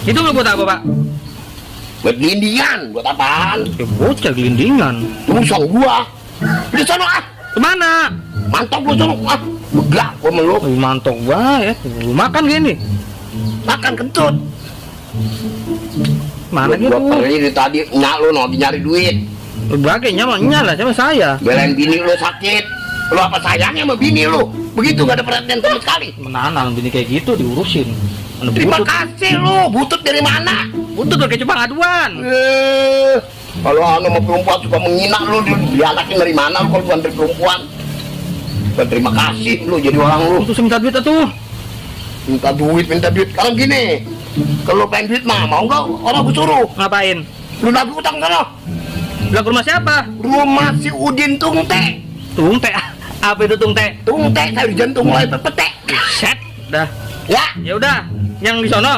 Itu buat apa, Pak? Buat gelindingan, buat apaan? Ya bocah gelindingan. Urusan gua. Di sana ah, Kemana? mantap lu sana ah. Begak gua meluk. Mantok banget. Lu makan gini. Makan kentut. Mana gitu? Gua pergi dari tadi nyak lu nanti nyari duit. Berbagai nyamanya lah sama saya. Belain bini lu sakit. Lu apa sayangnya sama bini lu? Begitu gak ada perhatian sama sekali. Menahan bini kayak gitu diurusin. Mana Terima butut. kasih lu. Butut dari mana? Butut udah kayak cupang aduan. Kalau anu sama perempuan suka menghina lu, dianakin dari mana lu kalau bukan dari perempuan? Dan terima kasih lu jadi orang lu. Itu minta duit tuh. Minta duit. Sekarang gini, kalau pengen duit mah mau nggak? Orang gue suruh. Ngapain? Lu nagih utang sana. Lah ke rumah siapa? Rumah si Udin Tungte. Tungte. Apa itu tungte? Tungte sayur jantung mulai berpetek. Set. Dah. Ya. Ya udah. Yang di sono.